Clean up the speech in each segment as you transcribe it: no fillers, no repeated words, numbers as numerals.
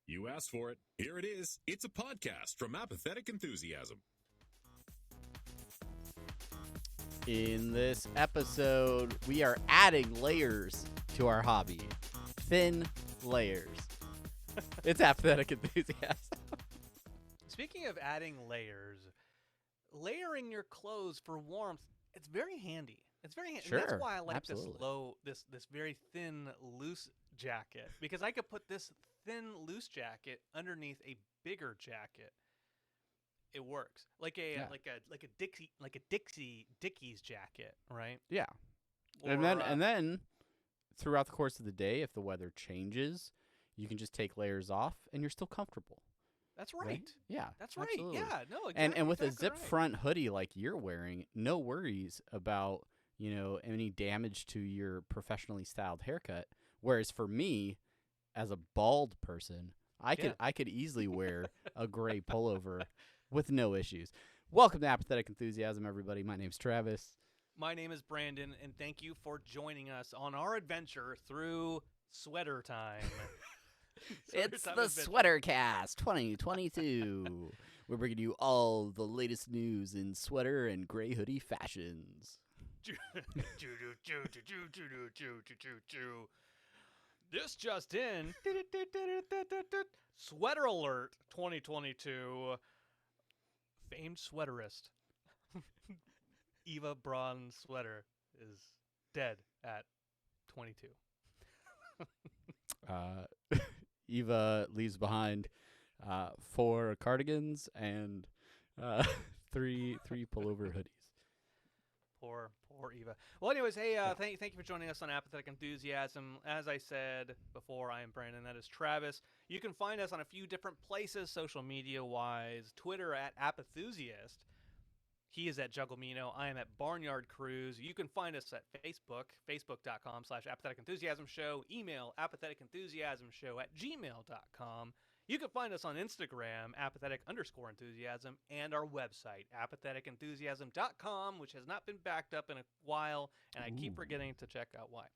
You asked for it. Here it is. It's a podcast from Apathetic Enthusiasm. In this episode, we are adding layers to our hobby. Thin layers. It's Apathetic Enthusiasm. Speaking of adding layers, layering your clothes for warmth, it's very handy. It's very handy. Sure, That's why I like absolutely. this very thin, loose jacket, because I could put this thin, loose jacket underneath a bigger jacket. It works like a Dickies jacket, right? Yeah. Or, And then throughout the course of the day, if the weather changes, you can just take layers off and you're still comfortable. that's right. Yeah. That's right. absolutely. Yeah, no, exactly. And with a exactly zip right. front hoodie like you're wearing, no worries about, any damage to your professionally styled haircut. Whereas for me, as a bald person, I could easily wear a gray pullover with no issues. Welcome to Apathetic Enthusiasm, everybody. My name's Travis. My name is Brandon, and thank you for joining us on our adventure through sweater time. It's the Sweater Cast 2022. We're bringing you all the latest news in sweater and gray hoodie fashions. This just in. Sweater alert 2022. Famed sweaterist Eva Braun Sweater is dead at 22. Eva leaves behind 4 cardigans and 3 pullover hoodies. Poor Eva. Well, anyways, hey, thank you for joining us on Apathetic Enthusiasm. As I said before, I am Brandon. That is Travis. You can find us on a few different places, social media-wise. Twitter at Apathusiast. He is at Jugglemino. I am at Barnyard Cruise. You can find us at Facebook, facebook.com/Apathetic Enthusiasm Show. Email apatheticenthusiasmshow@gmail.com. You can find us on Instagram, apathetic_enthusiasm, and our website, apatheticenthusiasm.com, which has not been backed up in a while, and I keep forgetting to check out why.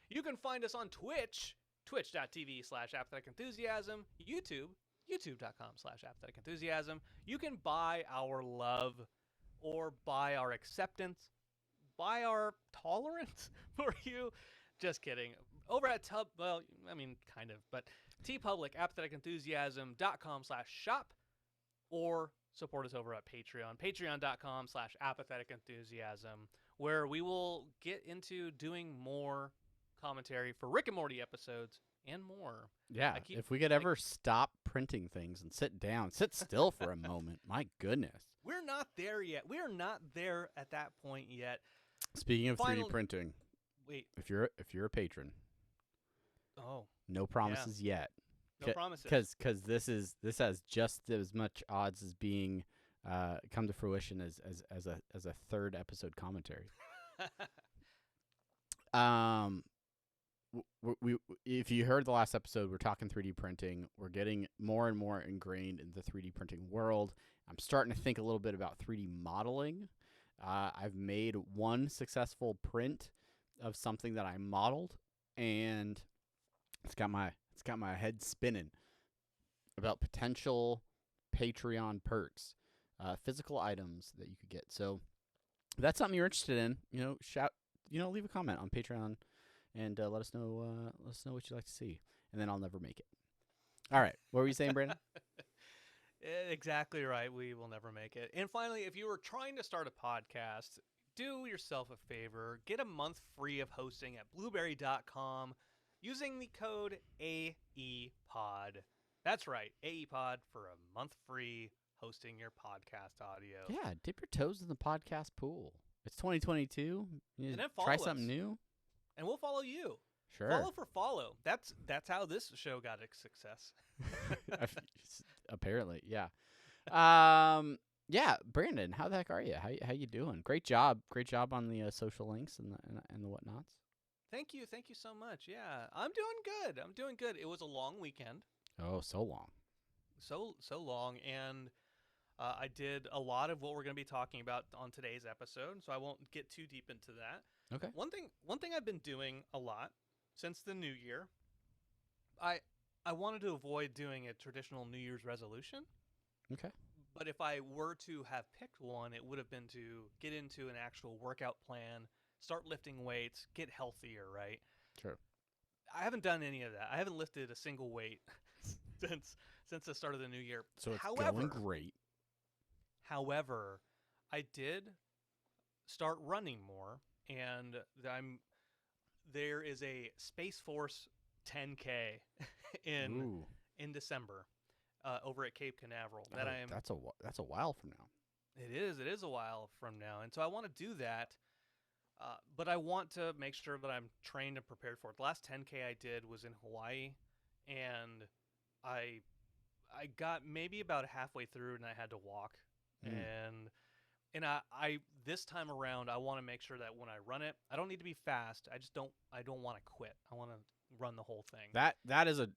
You can find us on Twitch, twitch.tv/apatheticenthusiasm, YouTube, youtube.com/apatheticenthusiasm. You can buy our love or buy our acceptance, buy our tolerance for you. Just kidding. Over at kind of, but TeePublic, apatheticenthusiasm.com/shop, or support us over at Patreon, patreon.com/apatheticenthusiasm, where we will get into doing more commentary for Rick and Morty episodes and more. Yeah, if we could ever stop printing things and sit still for a moment. My goodness. We're not there yet. We are not there at that point yet. Speaking of 3D printing, wait, if you're a patron, no promises yet. No promises. Because this has just as much odds as being come to fruition as a third episode commentary. If you heard the last episode, we're talking 3D printing. We're getting more and more ingrained in the 3D printing world. I'm starting to think a little bit about 3D modeling. I've made one successful print of something that I modeled, and it's got my head spinning about potential Patreon perks, physical items that you could get. So if that's something you're interested in, leave a comment on Patreon and let us know what you'd like to see, and then I'll never make it. All right, what were you saying, Brandon? Exactly right. We will never make it. And finally, if you were trying to start a podcast, do yourself a favor. Get a month free of hosting at blueberry.com using the code AEPOD. That's right, AEPOD for a month free hosting your podcast audio. Yeah, dip your toes in the podcast pool. It's 2022. And then try follow something us. new. And we'll follow you. Sure. Follow for follow. That's how this show got its success. Apparently, yeah. Yeah, Brandon, how the heck are you? How you doing? Great job on the social links and the whatnots. Thank you so much. Yeah, I'm doing good. It was a long weekend. Oh, so long. So long, and I did a lot of what we're going to be talking about on today's episode, so I won't get too deep into that. Okay. One thing I've been doing a lot since the new year, I I wanted to avoid doing a traditional New Year's resolution. Okay. But if I were to have picked one, it would have been to get into an actual workout plan, start lifting weights, get healthier, right? Sure. I haven't done any of that. I haven't lifted a single weight since the start of the new year. So it's going great. However, I did start running more, and there is a Space Force 10K in December over at Cape Canaveral. That's a while from now. It is a while from now, and so I want to do that. But I want to make sure that I'm trained and prepared for it. The last 10K I did was in Hawaii, and I got maybe about halfway through, and I had to walk. And I this time around, I want to make sure that when I run it, I don't need to be fast. I don't want to quit. I want to run the whole thing. That is a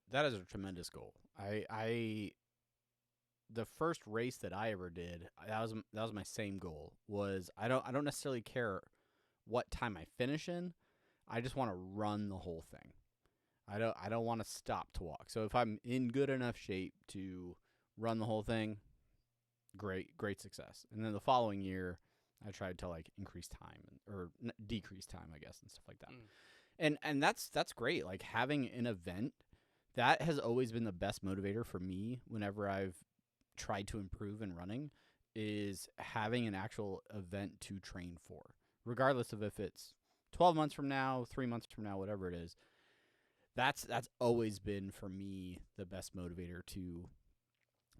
tremendous goal. The first race that I ever did, that was my same goal. Was I don't necessarily care what time I finish in. I just want to run the whole thing. I don't want to stop to walk. So if I'm in good enough shape to run the whole thing, great success. And then the following year, I tried to like increase time or decrease time, I guess, and stuff like that. And that's great. Like having an event, that has always been the best motivator for me whenever I've tried to improve in running, is having an actual event to train for. Regardless of if it's 12 months from now, 3 months from now, whatever it is, that's always been for me the best motivator to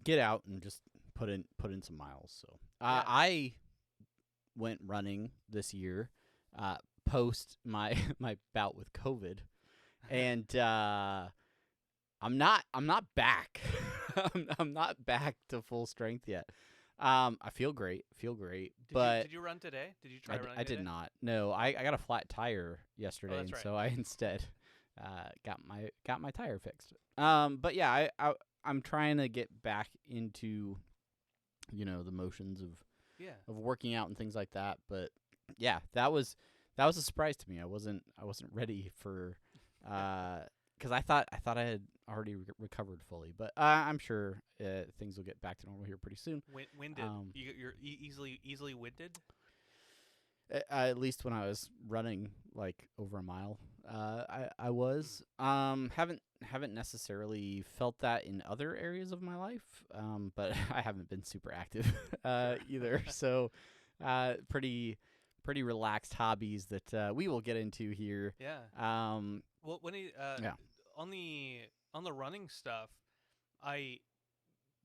get out and just put in some miles. So I went running this year, post my bout with COVID, and I'm not back. I'm not back to full strength yet. I feel great. Did you run today? Did you try running today? I did not. No, I got a flat tire yesterday, and so I instead got my tire fixed. But yeah, I'm trying to get back into, the motions of working out and things like that. But yeah, that was a surprise to me. I wasn't ready for because I thought I had already recovered fully, but I'm sure things will get back to normal here pretty soon. Winded? You're easily winded? At least when I was running like over a mile, I was. Haven't necessarily felt that in other areas of my life, but I haven't been super active either. So pretty relaxed hobbies that we will get into here. Yeah. Well, on the running stuff,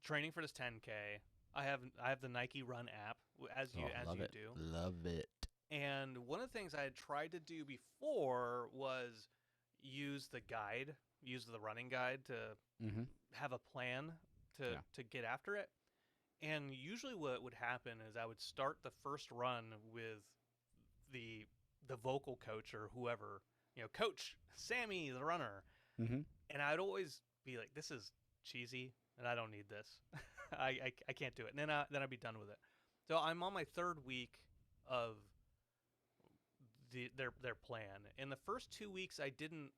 training for this 10K. I have the Nike Run app as you do. Love it. And one of the things I had tried to do before was use the running guide to have a plan to get after it. And usually what would happen is I would start the first run with the vocal coach or whoever, Coach Sammy, the runner. And I'd always be like, this is cheesy and I don't need this. I can't do it. And then I'd be done with it. So I'm on my third week of their plan. In the first 2 weeks, I didn't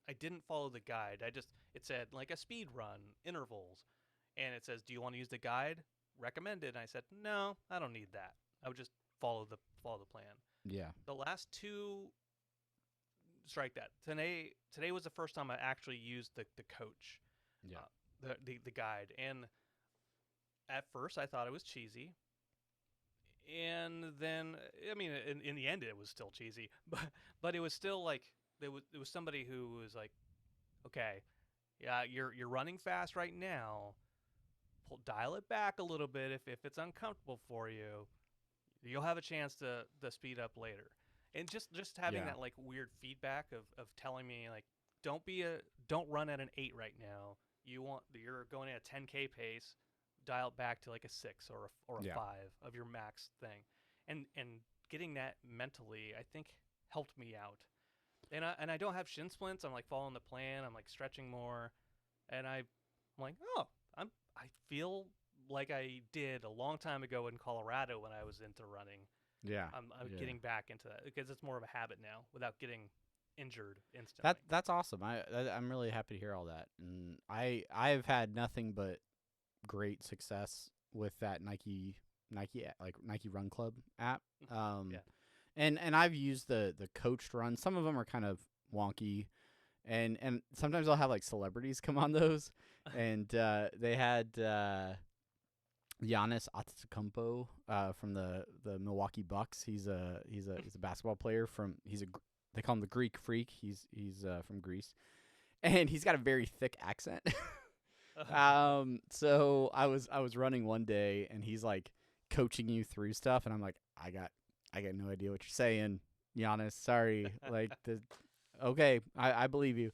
follow the guide. It said like a speed run, intervals, and it says, do you want to use the guide? Recommended. And I said, no, I don't need that. I would just follow the plan. Yeah. The last two, strike that. Today was the first time I actually used the coach. Yeah. The guide. And at first I thought it was cheesy. And then, I mean, in the end, it was still cheesy, but it was still like it was somebody who was like, okay, yeah, you're running fast right now. Dial it back a little bit if it's uncomfortable for you. You'll have a chance to speed up later. And just having that like weird feedback of telling me like, don't run at an 8 right now. You're going at a 10K pace. Dial it back to like a 6 or a 5 of your max thing, and getting that mentally, I think, helped me out. And I don't have shin splints. I'm like following the plan. I'm like stretching more, and I'm like, oh, I feel like I did a long time ago in Colorado when I was into running. Yeah, I'm getting back into that because it's more of a habit now without getting injured instantly. That's awesome. I'm really happy to hear all that, and I've had nothing but great success with that Nike Run Club app. Yeah. And I've used the coached runs. Some of them are kind of wonky, and sometimes I'll have like celebrities come on those, and they had Giannis Antetokounmpo from the Milwaukee Bucks. He's a basketball player from they call him the Greek Freak. He's from Greece, and he's got a very thick accent. So I was running one day, and he's like coaching you through stuff, and I'm like, I got no idea what you're saying, Giannis. Sorry, okay, I believe you.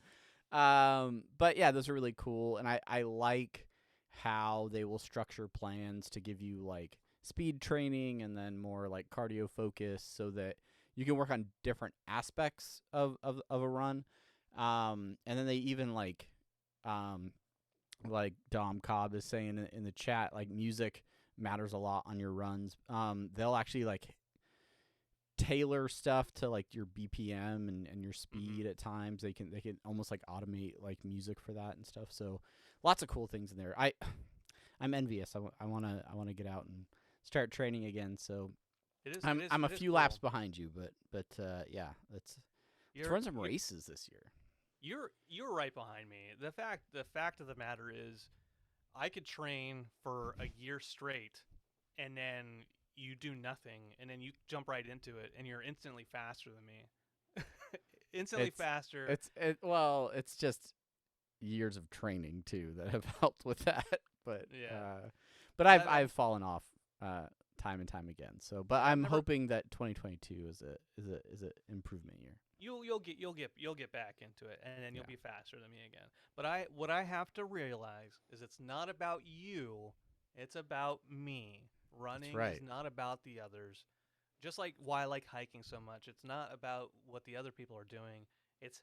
But yeah, those are really cool, and I like how they will structure plans to give you like speed training and then more like cardio focus, so that you can work on different aspects of a run. And then they even like Dom Cobb is saying in the chat, like music matters a lot on your runs. They'll actually like tailor stuff to like your BPM and your speed at times. They can almost like automate like music for that and stuff. So lots of cool things in there. I'm envious. I want to get out and start training again. So I'm a few laps behind you, but yeah, let's run some races this year. You're right behind me. The fact of the matter is, I could train for a year straight, and then you do nothing, and then you jump right into it, and you're instantly faster than me. Faster. It's just years of training too that have helped with that. But yeah. But I've fallen off time and time again. So, but I'm hoping that 2022 is a improvement year. You'll get back into it, and then you'll be faster than me again. But what I have to realize is it's not about you, it's about me. Running is not about the others. Just like why I like hiking so much, it's not about what the other people are doing. It's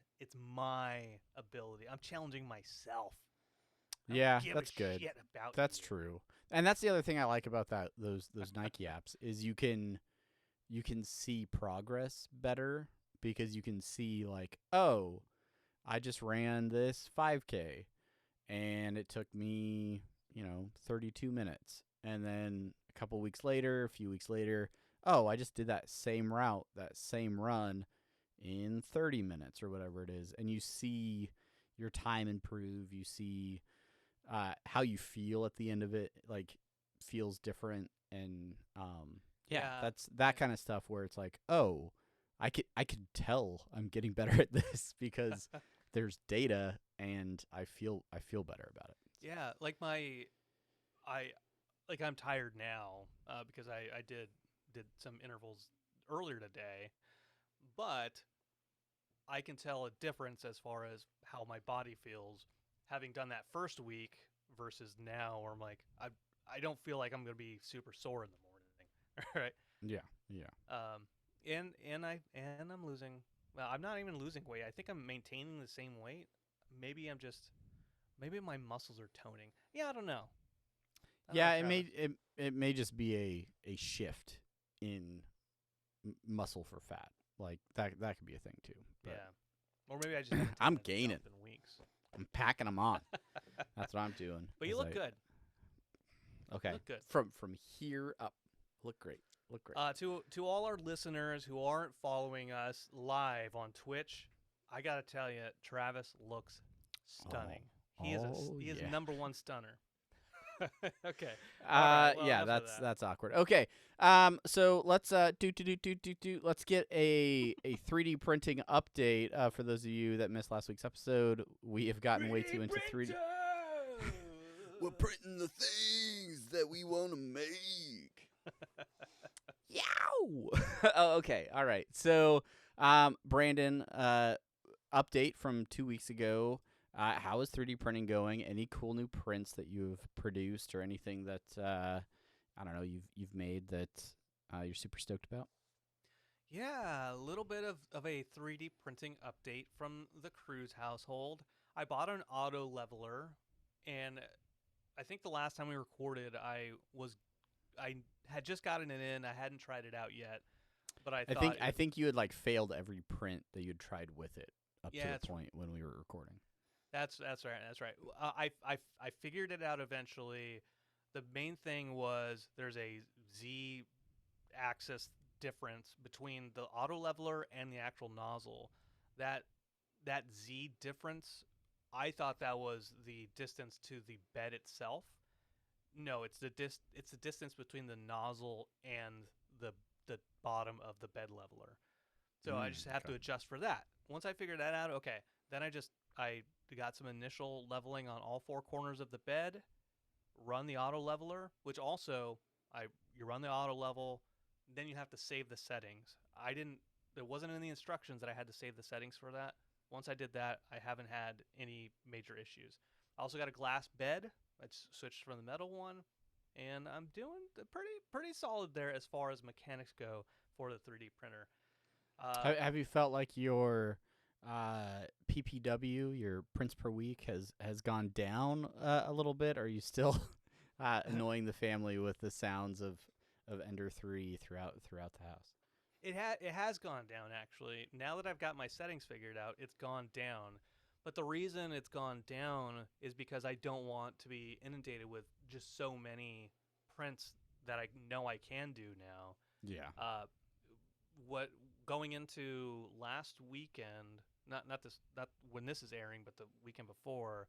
my ability. I'm challenging myself. Yeah, that's good. That's you. true. And that's the other thing I like about those Nike apps is you can see progress better, because you can see like, oh, I just ran this 5K and it took me, 32 minutes. And then a few weeks later, oh, I just did that same route, that same run in 30 minutes or whatever it is. And you see your time improve. You see how you feel at the end of it, like feels different. And that's that kind of stuff where it's like, oh, I could tell I'm getting better at this because there's data and I feel better about it. Yeah, like I'm tired now because I did some intervals earlier today, but I can tell a difference as far as how my body feels having done that first week versus now, where I'm like, I don't feel like I'm going to be super sore in the morning, right? Yeah. And I'm losing. Well, I'm not even losing weight. I think I'm maintaining the same weight. Maybe my muscles are toning. Yeah, I don't know. It may just be a shift in muscle for fat. Like that could be a thing too. But yeah. Or maybe I just I'm gaining in weeks. I'm packing them on. That's what I'm doing. But you look good. Okay. Look good. From here up, look great. To all our listeners who aren't following us live on Twitch, I gotta tell you, Travis looks stunning. He is number one stunner. Okay. Right, well, that's awkward. Okay. So let's let's get a 3D printing update for those of you that missed last week's episode. We have gotten way too into 3D. We're printing the things that we want to make. Yow! Oh, okay. All right. So, Brandon, update from 2 weeks ago. How is 3D printing going? Any cool new prints that you've produced or anything that I don't know you've made that you're super stoked about? Yeah, a little bit of a 3D printing update from the Cruz household. I bought an auto leveler, and I think the last time we recorded, I had just gotten it in. I hadn't tried it out yet, But I I thought think I think you had like failed every print that you'd tried with it up Yeah, to the that's point when we were recording. that's right. That's right. I figured it out eventually. The main thing was there's a Z axis difference between the auto leveler and the actual nozzle. That that Z difference, I thought that was the distance to the bed itself. No, it's the distance between the nozzle and the the bottom of the bed leveler. So I just have to Okay. adjust for that. Once I figured that out, okay, then I got some initial leveling on all four corners of the bed, run the auto leveler, which also I you run the auto level, then you have to save the settings. I didn't There wasn't in the instructions that I had to save the settings for that. Once I did that, I haven't had any major issues. I also got a glass bed. I switched from the metal one, and I'm doing pretty solid there as far as mechanics go for the 3D printer. Have you felt like your PPW, your prints per week, has gone down a little bit? Or are you still annoying the family with the sounds of Ender 3 throughout the house? It has gone down actually. Now that I've got my settings figured out, it's gone down. But the reason it's gone down is because I don't want to be inundated with just so many prints that I know I can do now. Yeah. What Going into last weekend, not when this is airing, but the weekend before,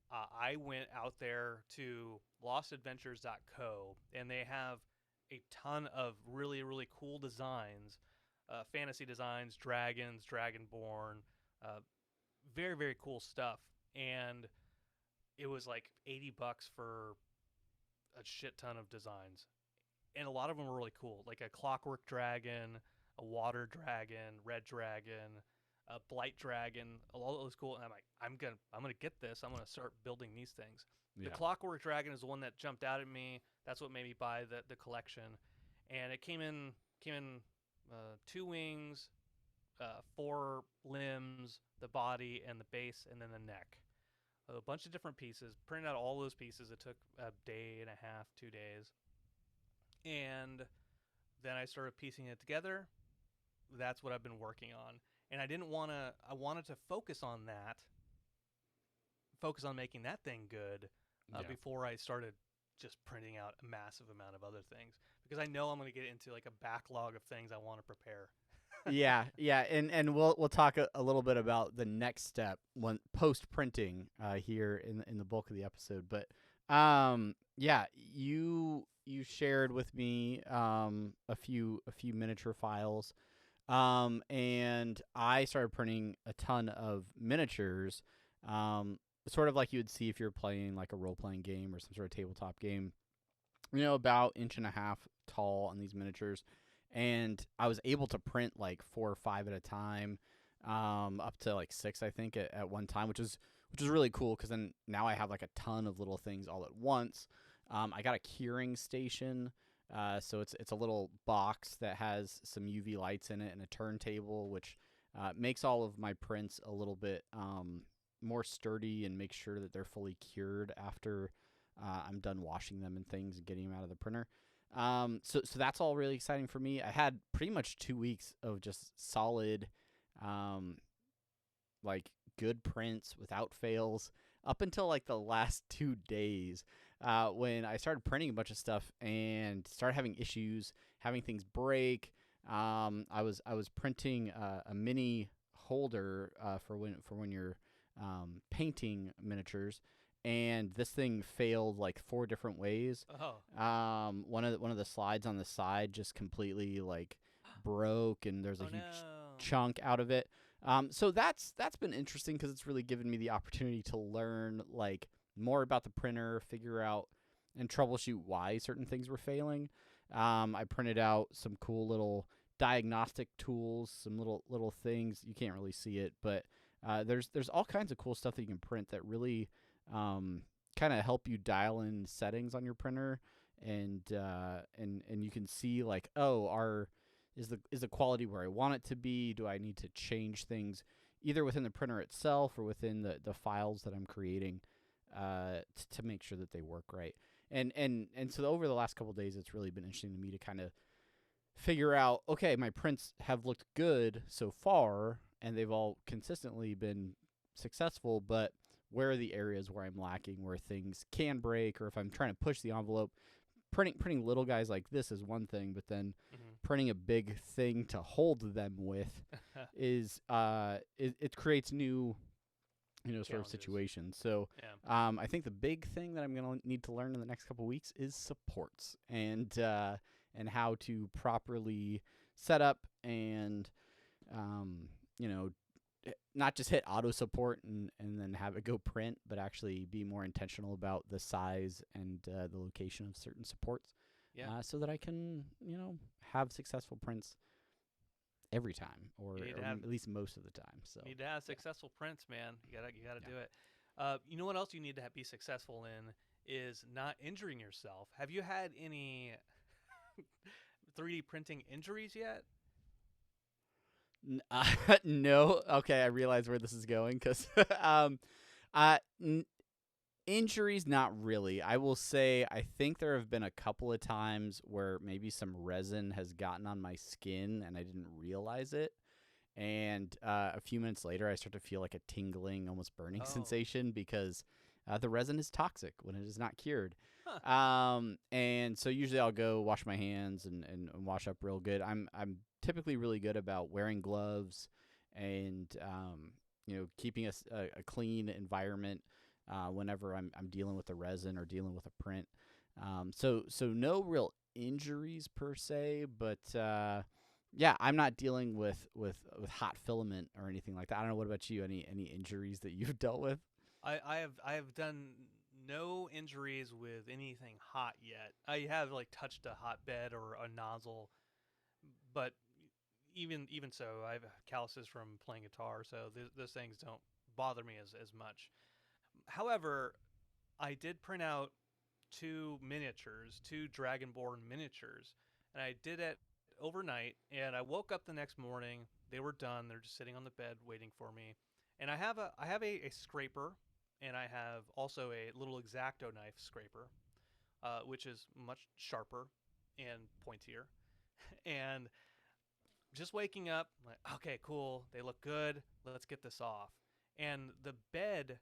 I went out there to lostadventures.co, and they have a ton of really cool designs, fantasy designs, dragons, dragonborn, uh, very cool stuff. And it was like $80 for a shit ton of designs, and a lot of them were really cool, like a Clockwork Dragon, a Water Dragon, Red Dragon, a Blight Dragon. All those cool, and I'm like, I'm gonna get this. I'm gonna start building these things. Yeah. The Clockwork Dragon is the one that jumped out at me. That's what made me buy the collection, and it came in 2 wings, 4 limbs, the body and the base, and then the neck. A bunch of different pieces. Printed out all those pieces. It took a day and a half, 2 days. And then I started piecing it together. That's what I've been working on. And I wanted to focus on making that thing good Yeah. before I started just printing out a massive amount of other things. Because I know I'm going to get into like a backlog of things I want to prepare. yeah, and we'll talk a little bit about the next step when post printing here in the bulk of the episode. But yeah, you shared with me a few miniature files, and I started printing a ton of miniatures, sort of like you would see if you're playing like a role playing game or some sort of tabletop game. You know, about 1.5 inches tall on these miniatures. And I was able to print like 4 or 5 at a time, up to like 6, I think, at one time, which is really cool because then now I have like a ton of little things all at once. I got a curing station, so it's a little box that has some UV lights in it and a turntable, which makes all of my prints a little bit more sturdy and makes sure that they're fully cured after I'm done washing them and things and getting them out of the printer. So that's all really exciting for me. I had pretty much 2 weeks of just solid, like good prints without fails up until like the last 2 days, when I started printing a bunch of stuff and started having issues, having things break. I was printing a mini holder for when you're painting miniatures. And this thing failed like 4 different ways. Oh. One of the slides on the side just completely like broke, and there's a huge chunk out of it. So that's been interesting because it's really given me the opportunity to learn like more about the printer, figure out and troubleshoot why certain things were failing. I printed out some cool little diagnostic tools, some little things. You can't really see it, but there's all kinds of cool stuff that you can print that really kind of help you dial in settings on your printer, and you can see like, oh, is the quality where I want it to be? Do I need to change things either within the printer itself or within the files that I'm creating to make sure that they work right? And so over the last couple of days, it's really been interesting to me to kind of figure out, okay, my prints have looked good so far, and they've all consistently been successful, but where are the areas where I'm lacking, where things can break, or if I'm trying to push the envelope. Printing little guys like this is one thing, but then printing a big thing to hold them with is it creates new sort of situations. So I think the big thing that I'm going to need to learn in the next couple of weeks is supports and how to properly set up and not just hit auto support and then have it go print, but actually be more intentional about the size and the location of certain supports. So that I can have successful prints every time, or at least most of the time. So you need to have successful prints, man. You gotta do it. You know what else you need to be successful in is not injuring yourself. Have you had any 3D printing injuries yet? No. Okay, I realize where this is going because injuries, not really. I will say I think there have been a couple of times where maybe some resin has gotten on my skin and I didn't realize it. And a few minutes later, I start to feel like a tingling, almost burning sensation because the resin is toxic when it is not cured. And so usually I'll go wash my hands and wash up real good. I'm typically really good about wearing gloves and keeping a clean environment whenever I'm dealing with the resin or dealing with a print. So no real injuries per se, but I'm not dealing with hot filament or anything like that. I don't know. What about you? Any injuries that you've dealt with? I have done no injuries with anything hot yet. I have touched a hot bed or a nozzle, but even so, I have calluses from playing guitar, so those things don't bother me as much. However, I did print out two Dragonborn miniatures, and I did it overnight, and I woke up the next morning. They were done. They're just sitting on the bed waiting for me. And I have a scraper, and I have also a little X-Acto knife scraper, which is much sharper and pointier. And just waking up, I'm like, okay, cool. They look good. Let's get this off. And the bed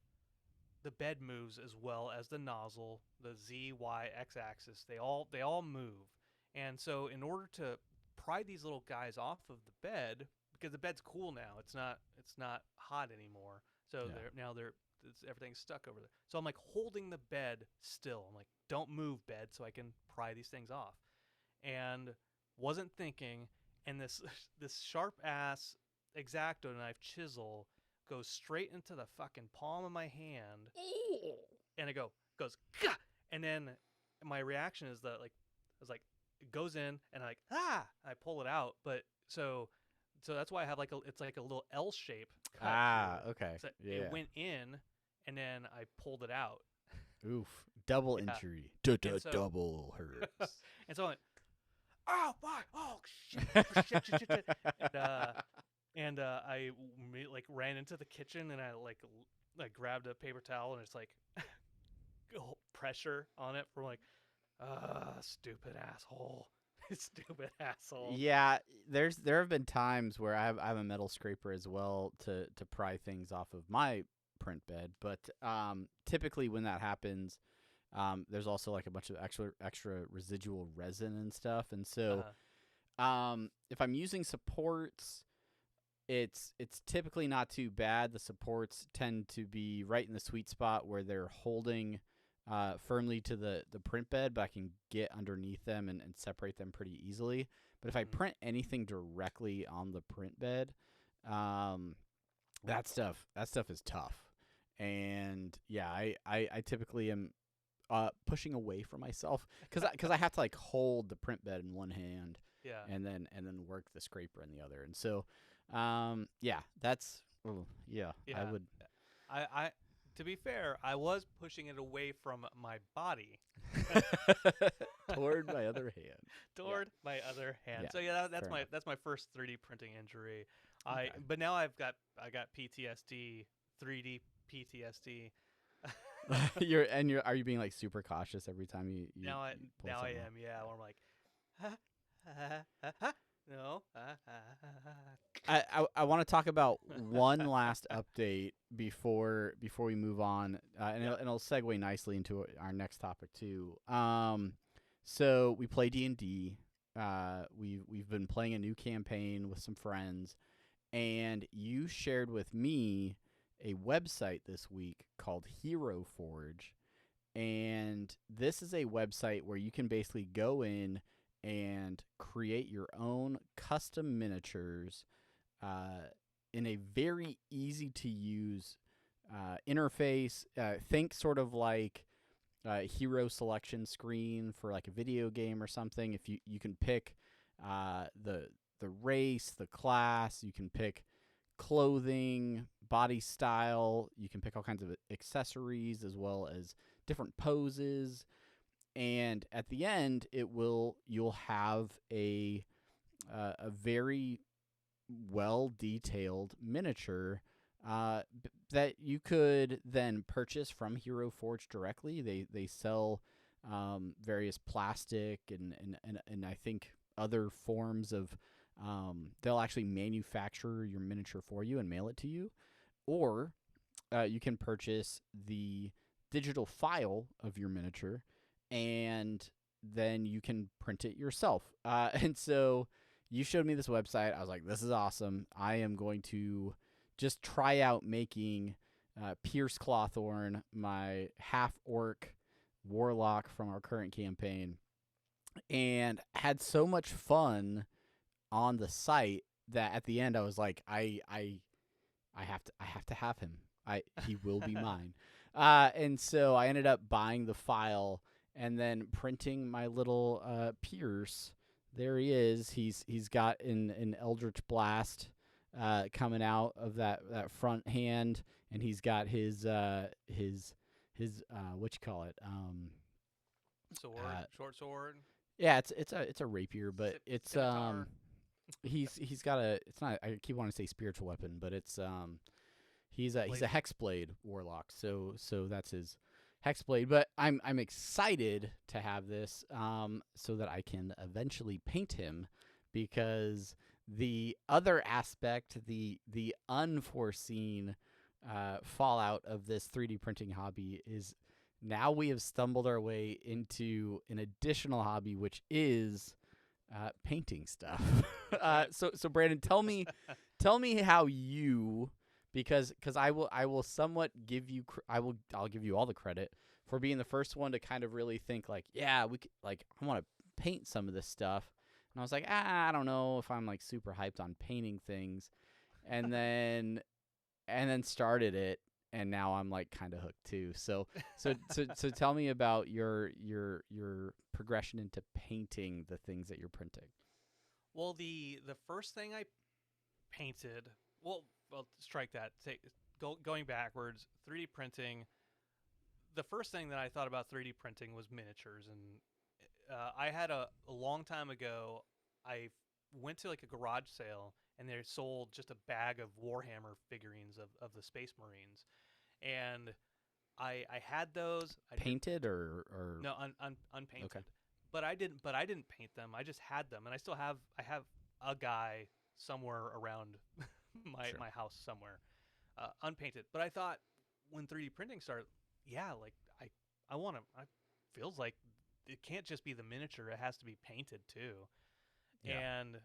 moves as well as the nozzle, the Z, Y, X axis. They all move. And so in order to pry these little guys off of the bed, because the bed's cool now, it's not hot anymore. So everything's stuck over there. So I'm like holding the bed still. I'm like, don't move, bed, so I can pry these things off. And wasn't thinking, and this sharp ass X-Acto knife chisel goes straight into the fucking palm of my hand. And it goes Gah! And then my reaction is that it goes in and I pull it out, but so that's why I have it's like a little L shape cut. Okay. So it went in and then I pulled it out. Oof. Double injury. Double hurts. And so I went, oh fuck, oh shit. And I ran into the kitchen and I grabbed a paper towel and it's pressure on it from stupid asshole. Stupid asshole. Yeah, there have been times where I have a metal scraper as well to pry things off of my print bed, but typically when that happens, there's also a bunch of extra residual resin and stuff, and so if I'm using supports, it's typically not too bad. The supports tend to be right in the sweet spot where they're holding firmly to the print bed, but I can get underneath them and separate them pretty easily. But if I print anything directly on the print bed, that stuff is tough. And yeah, I typically am pushing away from myself because I have to hold the print bed in one hand, and then work the scraper in the other. And so that's I would. I to be fair, I was pushing it away from my body toward my other hand. My other hand. Yeah, So that's my first 3D printing injury. Okay. But now I got PTSD, 3D PTSD. Are you being super cautious every time you now I pull something am, yeah. Where I'm No. I want to talk about one last update before we move on, and Yeah. it'll segue nicely into our next topic too. So we play D&D. We've been playing a new campaign with some friends, and you shared with me a website this week called Hero Forge, and this is a website where you can basically go in and create your own custom miniatures in a very easy to use interface. Think sort of like a hero selection screen for like a video game or something. If you can pick the race, the class, you can pick clothing, body style, you can pick all kinds of accessories as well as different poses. And at the end, you'll have a very well detailed miniature that you could then purchase from Hero Forge directly. They sell various plastic and I think other forms of they'll actually manufacture your miniature for you and mail it to you, or you can purchase the digital file of your miniature and then you can print it yourself. And so you showed me this website. I was like, this is awesome. I am going to just try out making Pierce Clawthorn, my half-orc warlock from our current campaign, and had so much fun on the site that at the end I was like, I have to have him. He will be mine. And so I ended up buying the file and then printing my little Pierce. There he is. He's got an Eldritch Blast coming out of that front hand, and he's got his what you call it? Sword, short sword. Yeah, it's a rapier, but it's Scimitar. he's got a, it's not, I keep wanting to say spiritual weapon, but it's he's a Blade. hexblade warlock. So that's his hexblade. But I'm excited to have this so that I can eventually paint him, because the other aspect, the unforeseen fallout of this 3D printing hobby is now we have stumbled our way into an additional hobby, which is painting stuff. So Brandon, tell me how you, because I will somewhat give you I'll give you all the credit for being the first one to kind of really think like, yeah, we could, like, I want to paint some of this stuff. And I was like, I don't know if I'm like super hyped on painting things, and then started it, and now I'm like kind of hooked too. So tell me about your progression into painting the things that you're printing. Well, the first thing I painted, well, strike that. Going backwards, 3D printing. The first thing that I thought about 3D printing was miniatures, and I had a long time ago. I went to like a garage sale, and they sold just a bag of Warhammer figurines of the Space Marines, and I had those. Painted or no, unpainted. Okay. But I didn't paint them. I just had them, and I have a guy somewhere around my house somewhere, unpainted. But I thought when 3D printing started, yeah, like I want to. I feels like it can't just be the miniature; it has to be painted too. Yeah. And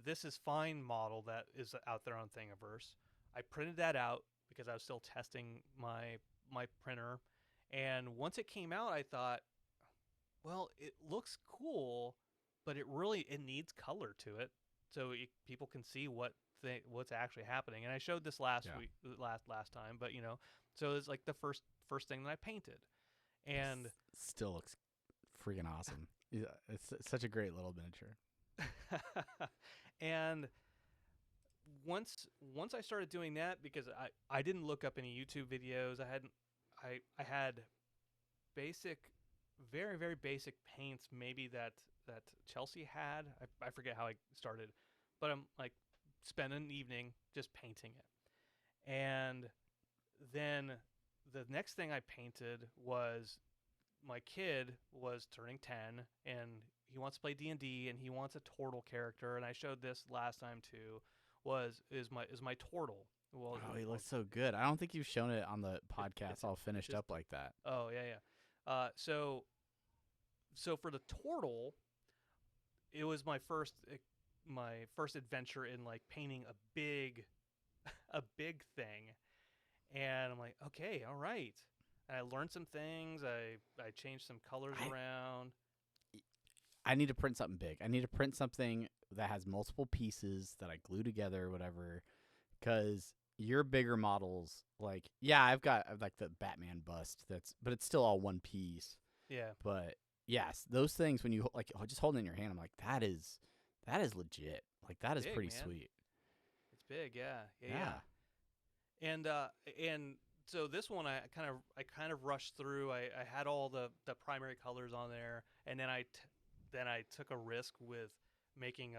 This Is Fine model that is out there on Thingiverse, I printed that out because I was still testing my printer. And once it came out, I thought, well, it looks cool, but it needs color to it, so people can see what's actually happening. And I showed this last time, but so it's like the first thing that I painted, and still looks freaking awesome. Yeah, it's such a great little miniature. and once I started doing that, because I didn't look up any YouTube videos, I had basic, very very basic paints, maybe that Chelsea had. I forget how I started, but I'm like spent an evening just painting it. And then the next thing I painted was, my kid was turning 10, and wants to play D&D, and he wants a turtle character. And I showed this last time too. Is my turtle? Well, Oh, he looks so good. I don't think you've shown it on the podcast it's all finished just- up like that. Oh yeah. So for the turtle, it was my first adventure in like painting a big thing, and I'm like, okay, all right. And I learned some things. I changed some colors around. I need to print something big. I need to print something that has multiple pieces that I glue together or whatever, because your bigger models, like, yeah, I've like the Batman bust, but it's still all one piece. Yeah. But yes, those things, when you like just holding it in your hand, I'm like, that is legit. Like, that is Big, pretty man. sweet. It's big, yeah. And so this one I kind of rushed through. I had all the primary colors on there, and then I took a risk with making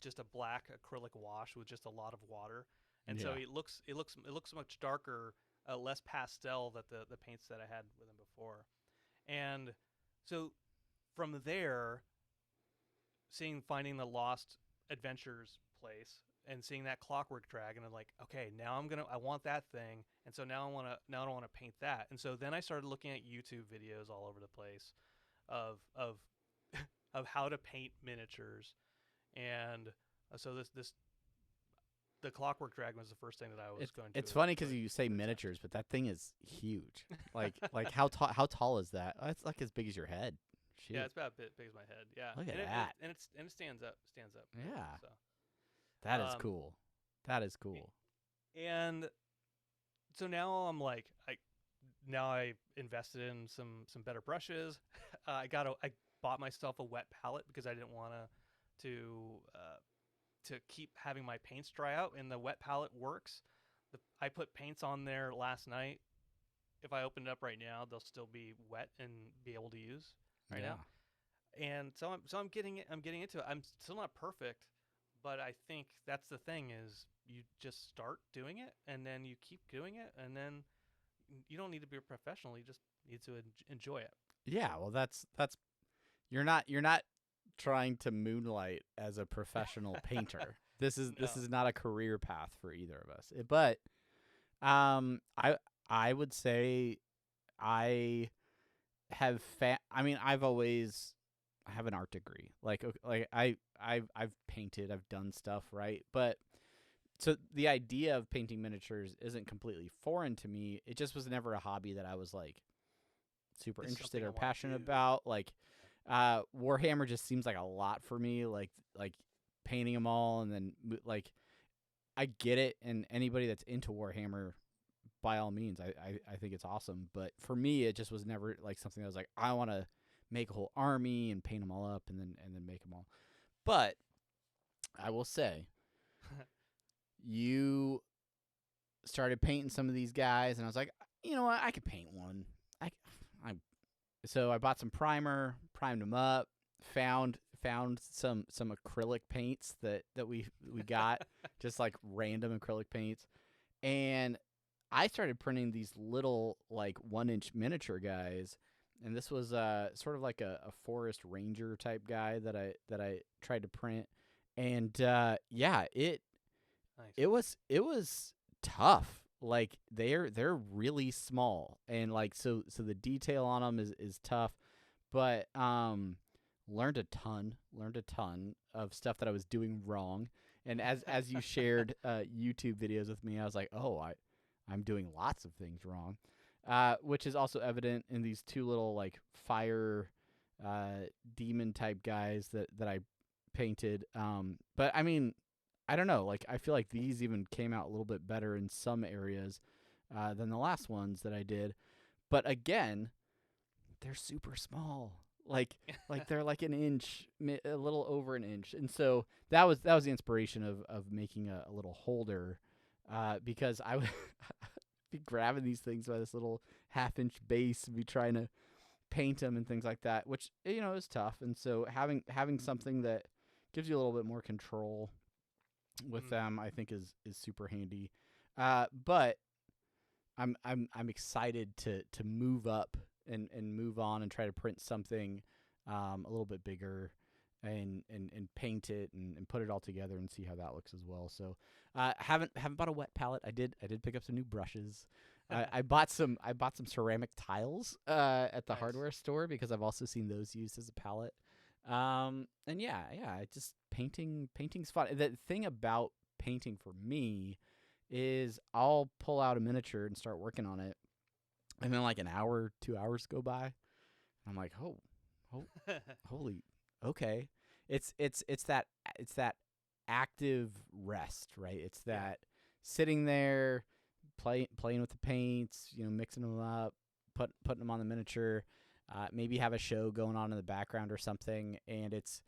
just a black acrylic wash with just a lot of water, and so it looks much darker, less pastel that the paints that I had with them before. And so from there, finding the Lost Adventures place and seeing that Clockwork Dragon, I'm like, okay, now I want that thing, and so now I want to paint that. And so then I started looking at YouTube videos all over the place of of how to paint miniatures, and so the Clockwork Dragon was the first thing that I was going to. It's funny because you say miniatures, but that thing is huge. like how tall is that? It's like as big as your head. Shoot. Yeah, it's about a bit big as my head. Yeah, Look at that. And it stands up. Yeah. So. That is cool. That is cool. And so now I'm like, I invested in some better brushes. I bought myself a wet palette because I didn't want to keep having my paints dry out, and the wet palette works. I put paints on there last night. If I open it up right now, they'll still be wet and be able to use. Right now. And so I'm getting into it. I'm still not perfect, but I think that's the thing is you just start doing it, and then you keep doing it, and then you don't need to be a professional. You just need to enjoy it. Yeah, well, that's you're not trying to moonlight as a professional painter. This is not a career path for either of us. But I would say I have I have an art degree. Like I've painted, I've done stuff, right? But so the idea of painting miniatures isn't completely foreign to me. It just was never a hobby that I was like super interested or passionate about. Like Warhammer just seems like a lot for me. Like painting them all, and then like I get it, and anybody that's into Warhammer, by all means, I think it's awesome. But for me, it just was never like something that was like, I want to make a whole army and paint them all up and then make them all. But I will say, you started painting some of these guys, and I was like, you know what, I could paint one. So I bought some primer, primed them up, found some acrylic paints that we got, just like random acrylic paints, and I started printing these little like 1-inch miniature guys, and this was sort of like a forest ranger type guy that I tried to print, and it was tough. Like they're really small, and like so the detail on them is tough, but learned a ton of stuff that I was doing wrong, and as you shared YouTube videos with me, I was like, oh, I'm doing lots of things wrong, which is also evident in these two little like fire demon type guys that I painted. But I mean, I don't know. Like I feel like these even came out a little bit better in some areas than the last ones that I did. But again, they're super small. Like they're like an inch, a little over an inch, and so that was the inspiration of making a little holder. Because I would be grabbing these things by this little 1/2-inch base and be trying to paint them and things like that, which, you know, is tough. And so having something that gives you a little bit more control with them, I think is super handy. But I'm excited to move up and move on and try to print something a little bit bigger. and paint it and put it all together and see how that looks as well. So haven't bought a wet palette. I did pick up some new brushes. I bought some ceramic tiles at the Nice. hardware store because I've also seen those used as a palette. And yeah, just painting's fun. The thing about painting for me is I'll pull out a miniature and start working on it, and then like an hour, 2 hours go by. I'm like, oh, holy, okay. It's that active rest, right? It's that sitting there, playing with the paints, mixing them up, putting them on the miniature. Maybe have a show going on in the background or something, and it's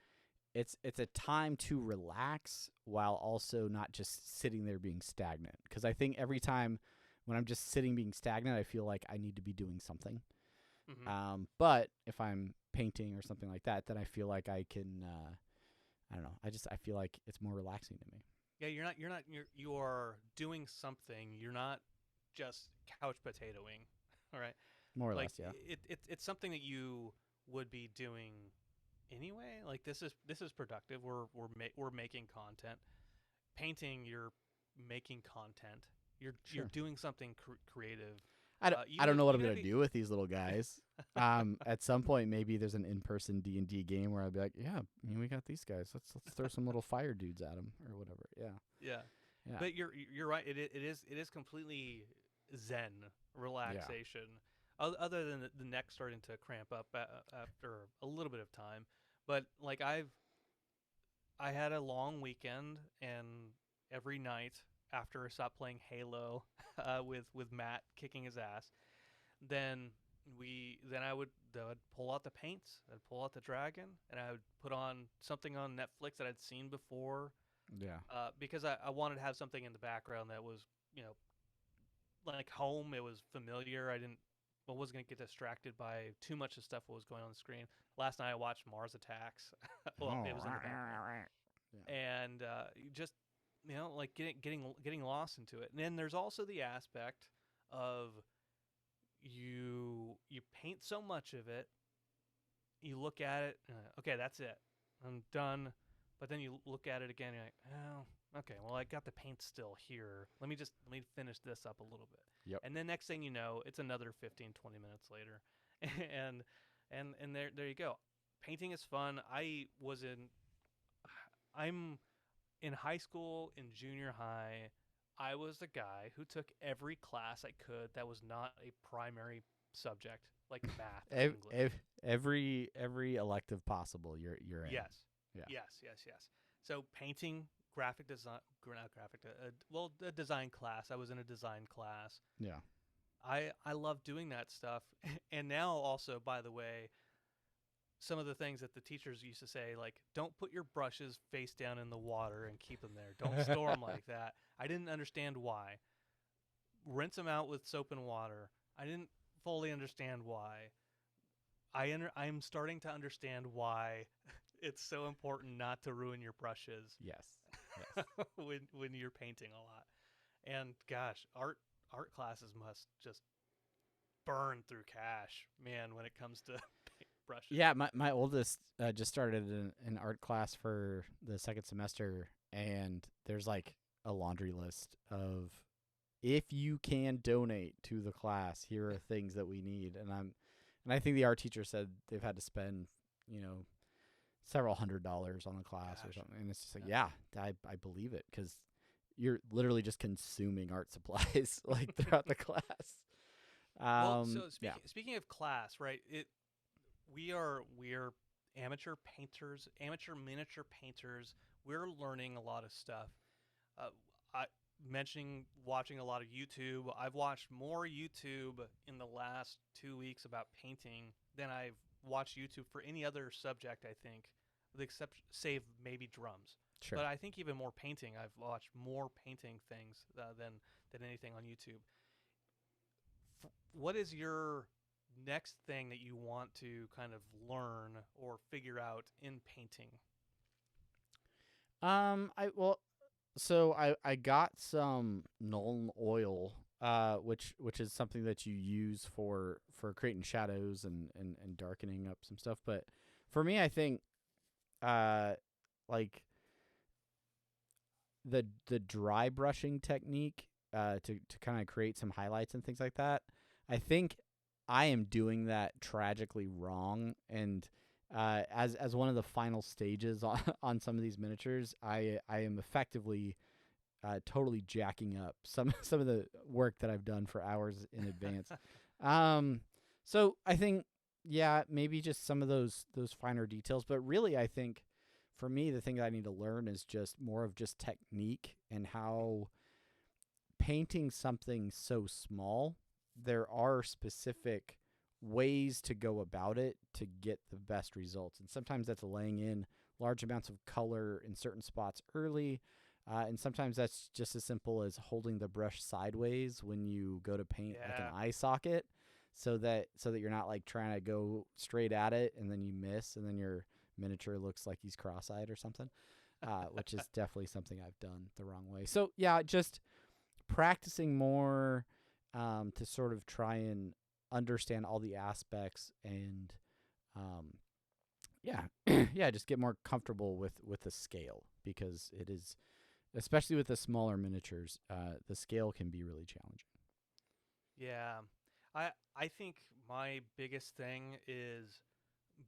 a time to relax while also not just sitting there being stagnant. Because I think every time when I'm just sitting being stagnant, I feel like I need to be doing something. Mm-hmm. But if I'm painting or something like that, then I feel like I can. I don't know. I feel like it's more relaxing to me. Yeah, you're doing something. You're not just couch potatoing. All right. More or Like less, yeah. it's something that you would be doing anyway. Like this is productive. We're making content. Painting, you're making content. You're Sure. doing something creative. I don't know what I'm even gonna if do with these little guys. At some point, maybe there's an in-person D&D game where I'll be like, yeah, we got these guys. Let's throw some little fire dudes at them or whatever. Yeah. Yeah. But you're right. It is completely zen relaxation. Other than the neck starting to cramp up after a little bit of time, but like I had a long weekend, and every night after I stopped playing Halo with Matt kicking his ass, then I would pull out the paints, I'd pull out the dragon, and I would put on something on Netflix that I'd seen before. Yeah. Because I wanted to have something in the background that was like home. It was familiar. I wasn't gonna get distracted by too much of stuff that was going on the screen. Last night I watched Mars Attacks. Well, it was in the background, and just like getting lost into it. And then there's also the aspect of you paint so much of it, you look at it, okay, that's it, I'm done. But then you look at it again, and you're like, oh, okay, well, I got the paint still here. Let me finish this up a little bit. Yep. And then next thing you know, it's another 15, 20 minutes later. and there you go. Painting is fun. I'm in high school, in junior high. I was the guy who took every class I could that was not a primary subject, like math or English. Every elective possible, you're in. Yes. Yeah. Yes. So painting, graphic design, not graphic, a design class. I was in a design class. Yeah. I love doing that stuff. And now also, by the way, some of the things that the teachers used to say, like, don't put your brushes face down in the water and keep them there. Don't store them like that. I didn't understand why. Rinse them out with soap and water. I didn't fully understand why. I'm starting to understand why it's so important not to ruin your brushes. Yes. when you're painting a lot. And gosh, art classes must just burn through cash, man, when it comes to brushes. Yeah, my oldest just started an art class for the second semester, and there's like a laundry list of, if you can donate to the class, here are things that we need. And I think the art teacher said they've had to spend, several $100s on a class or something. And it's just like, I believe it, because you're literally just consuming art supplies like throughout the class. Speaking of class, right? We are amateur painters, amateur miniature painters. We're learning a lot of stuff. I mentioning watching a lot of YouTube. I've watched more YouTube in the last 2 weeks about painting than I've watched YouTube for any other subject, I think, save maybe drums. Sure. But I think even more painting. I've watched more painting things than anything on YouTube. What is your next thing that you want to kind of learn or figure out in painting? I got some Nuln oil, which is something that you use for creating shadows and darkening up some stuff. But for me, I think like the dry brushing technique to kind of create some highlights and things like that. I think I am doing that tragically wrong, and as one of the final stages on some of these miniatures, I am effectively totally jacking up some of the work that I've done for hours in advance. So I think, yeah, maybe just some of those finer details, but really I think for me the thing that I need to learn is just more of just technique and how painting something so small, there are specific ways to go about it to get the best results. And sometimes that's laying in large amounts of color in certain spots early. And sometimes that's just as simple as holding the brush sideways when you go to paint like an eye socket, so that you're not like trying to go straight at it and then you miss and then your miniature looks like he's cross-eyed or something, which is definitely something I've done the wrong way. So yeah, just practicing more to sort of try and understand all the aspects and yeah, just get more comfortable with the scale, because it is, especially with the smaller miniatures, the scale can be really challenging. Yeah. I think my biggest thing is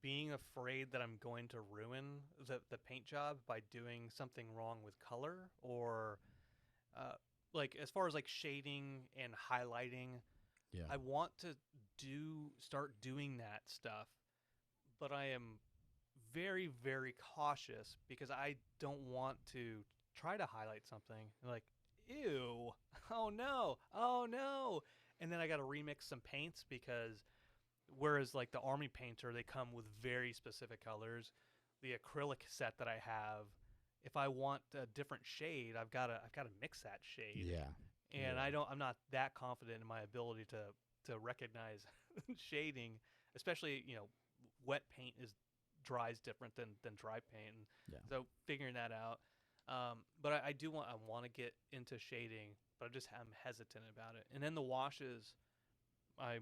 being afraid that I'm going to ruin the paint job by doing something wrong with color, or like as far as like shading and highlighting. Yeah. I want to start doing that stuff, but I am very, very cautious because I don't want to try to highlight something like, ew, oh no. And then I got to remix some paints, because whereas like the army painter, they come with very specific colors. The acrylic set that I have, if I want a different shade, I've got to mix that shade. Yeah. And Yeah. I'm not that confident in my ability to recognize shading, especially, wet paint dries different than dry paint. And Yeah. so figuring that out. But I want to get into shading, but I'm hesitant about it. And then the washes, I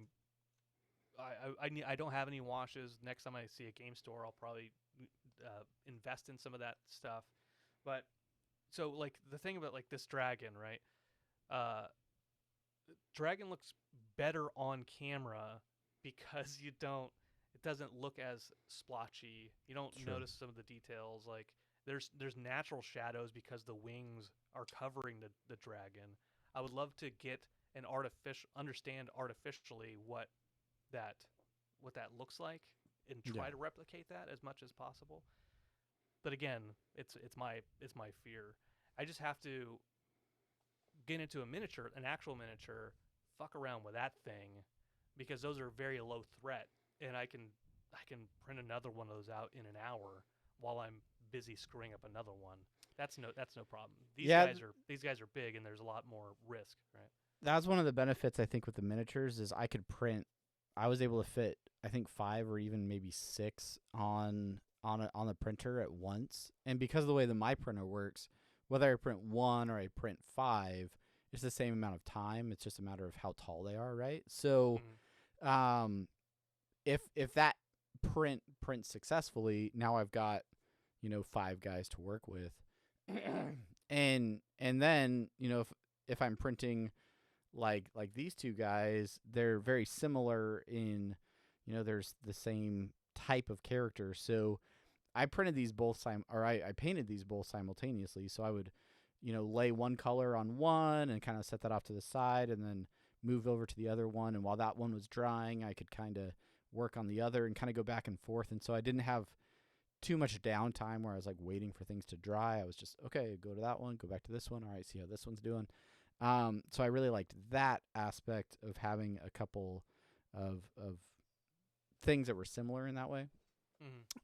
don't have any washes. Next time I see a game store, I'll probably invest in some of that stuff. But so like the thing about like this dragon, right? Dragon looks better on camera because it doesn't look as splotchy. You don't True. notice some of the details. Like there's natural shadows because the wings are covering the dragon. I would love to get understand artificially what that looks like, and try to replicate that as much as possible. But again, it's my fear. I just have to get into an actual miniature, fuck around with that thing, because those are very low threat, and I can print another one of those out in an hour while I'm busy screwing up another one. That's no problem. These guys are big, and there's a lot more risk, right? That's one of the benefits I think with the miniatures is I was able to fit I think 5 or even maybe 6 on the printer at once. And because of the way that my printer works, whether I print 1 or I print 5, it's the same amount of time. It's just a matter of how tall they are, right? So if that prints successfully, now I've got 5 guys to work with. and then if I'm printing like these 2 guys, they're very similar in there's the same type of character. So I printed these both I painted these both simultaneously. So I would lay one color on one and kind of set that off to the side, and then move over to the other one, and while that one was drying, I could kind of work on the other and kind of go back and forth. And so I didn't have too much downtime where I was like waiting for things to dry. I was just, okay, go to that one, go back to this one. All right, see how this one's doing. So I really liked that aspect of having a couple of things that were similar in that way.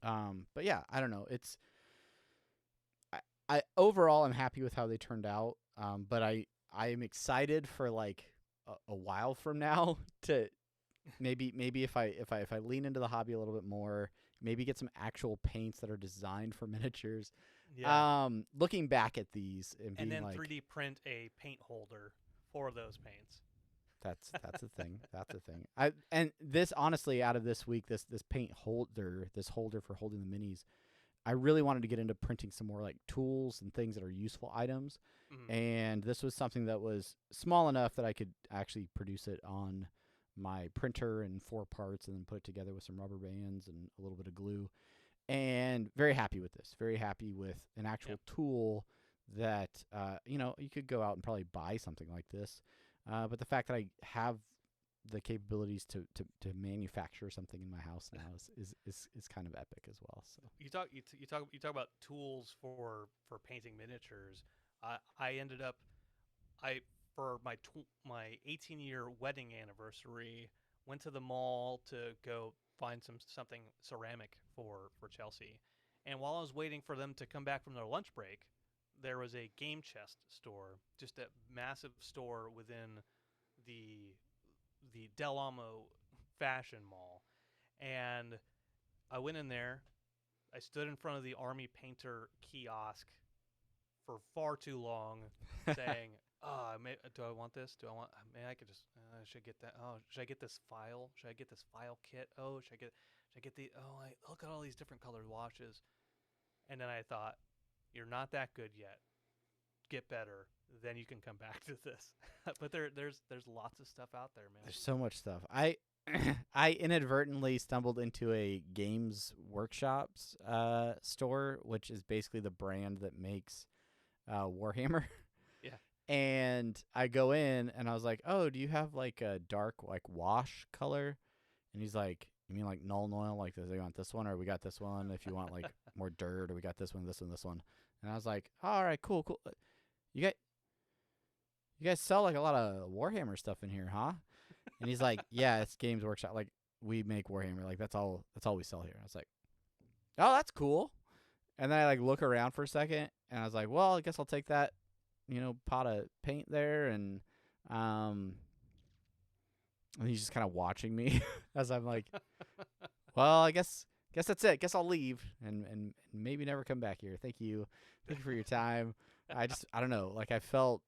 But yeah, I don't know. I overall I'm happy with how they turned out. But I am excited for like a while from now to maybe if I lean into the hobby a little bit more, maybe get some actual paints that are designed for miniatures. Yeah. Looking back at these and then like, 3D print a paint holder for those paints. That's a thing. That's a thing. And this, honestly, out of this week, this paint holder, this holder for holding the minis, I really wanted to get into printing some more like tools and things that are useful items. And this was something that was small enough that I could actually produce it on my printer in 4 parts and then put it together with some rubber bands and a little bit of glue. And very happy with this. Very happy with an actual tool that, you could go out and probably buy something like this. But the fact that I have the capabilities to manufacture something in my house now is kind of epic as well. So you talk about tools for painting miniatures. I ended up for my 18-year wedding anniversary went to the mall to go find something ceramic for Chelsea, and while I was waiting for them to come back from their lunch break, there was a game chest store, just a massive store within the Del Amo Fashion Mall, and I went in there. I stood in front of the Army Painter kiosk for far too long, saying, do I want this? Do I want? Man, I could just. Should I get that? Oh, should I get this file? Should I get this file kit? Oh, should I get the? Oh, look at all these different colored washes. And then I thought, you're not that good yet. Get better, then you can come back to this. But there's lots of stuff out there, man. There's so much stuff. I inadvertently stumbled into a Games Workshop's store, which is basically the brand that makes Warhammer. Yeah. And I go in and I was like, "Oh, do you have like a dark like wash color?" And he's like, "You mean like null oil? Like, do you want this one, or we got this one? If you want like more dirt, or we got this one, this one, this one." And I was like, "All right, cool. You guys sell like a lot of Warhammer stuff in here, huh?" And he's like, "Yeah, it's Games Workshop. Like, we make Warhammer. Like, that's all we sell here." And I was like, "Oh, that's cool." And then I like look around for a second, and I was like, "Well, I guess I'll take that, pot of paint there." And he's just kind of watching me as I'm like, "Well, I guess that's it. Guess I'll leave and maybe never come back here. Thank you for your time." I don't know. Like I felt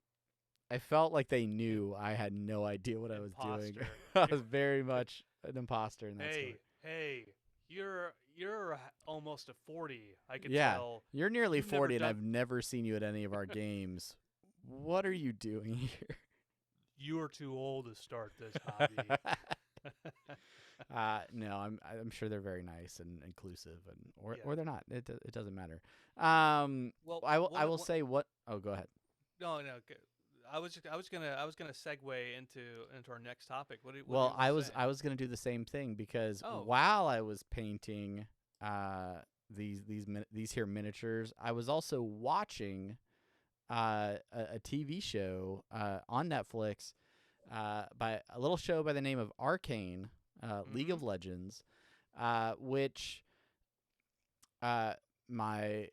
like they knew I had no idea what I was doing. I was very much an imposter in that story. Hey, you're almost a 40. I can Yeah, tell. you're nearly 40, and I've never seen you at any of our games. What are you doing here? You are too old to start this hobby. No, I'm sure they're very nice and inclusive, or they're not. It doesn't matter. Well, I will say what. Oh, go ahead. No. I was gonna segue into our next topic. I was gonna do the same thing because while I was painting these here miniatures, I was also watching a TV show on Netflix by a little show by the name of Arcane, League of Legends, which my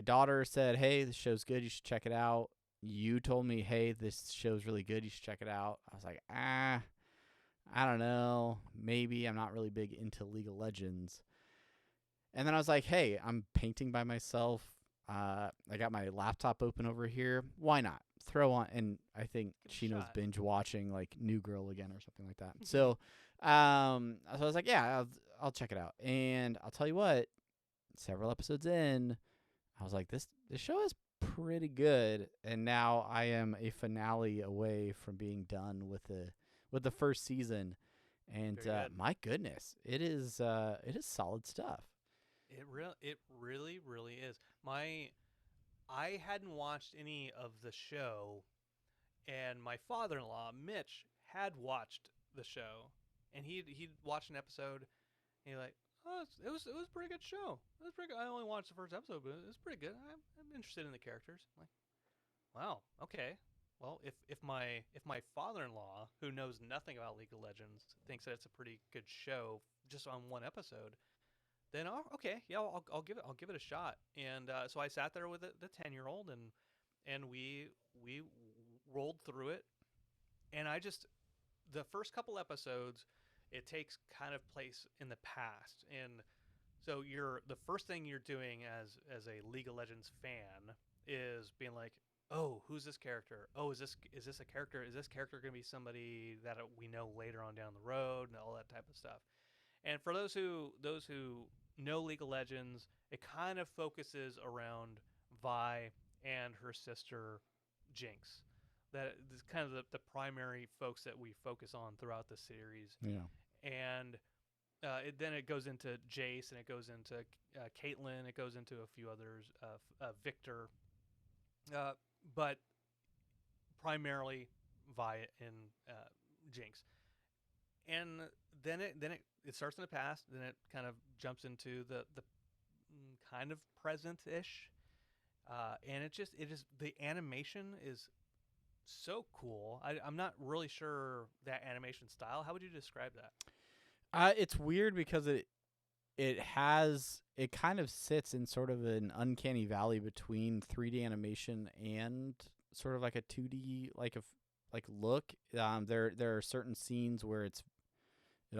daughter said, "Hey, this show's good. You should check it out." You told me, "Hey, this show's really good. You should check it out." I was like, I don't know. Maybe. I'm not really big into League of Legends. And then I was like, hey, I'm painting by myself. I got my laptop open over here. Why not? Throw on, and I think Chino's binge watching like New Girl again or something like that. So I was like, yeah, I'll check it out. And I'll tell you what, several episodes in, I was like, this show is pretty good, and now I am a finale away from being done with the first season, and my goodness, it is solid stuff. It really is. I hadn't watched any of the show, and my father-in-law Mitch had watched the show, and he'd watched an episode, and he like, "Oh, it was a pretty good show. It was pretty good. I only watched the first episode, but it was pretty good. I'm interested in the characters." I'm like, wow, okay. Well, if my father-in-law, who knows nothing about League of Legends, thinks that it's a pretty good show just on one episode, then okay, yeah, I'll give it a shot. And so I sat there with the 10-year-old, and we rolled through it. And the first couple episodes, it takes kind of place in the past, and so the first thing you're doing as a League of Legends fan is being like, oh, who's this character? Oh, is this a character? Is this character going to be somebody that we know later on down the road, and all that type of stuff? And for those who no League of Legends. It kind of focuses around Vi and her sister Jinx. That is kind of the primary folks that we focus on throughout the series. Yeah. And then it goes into Jace, and it goes into Caitlyn, it goes into a few others, Victor, but primarily Vi and Jinx. And then it starts in the past, then it kind of jumps into the kind of present-ish, and it just the animation is so cool. I'm not really sure that animation style. How would you describe that? It's weird because it kind of sits in sort of an uncanny valley between 3D animation and sort of like a 2D like look. There are certain scenes where it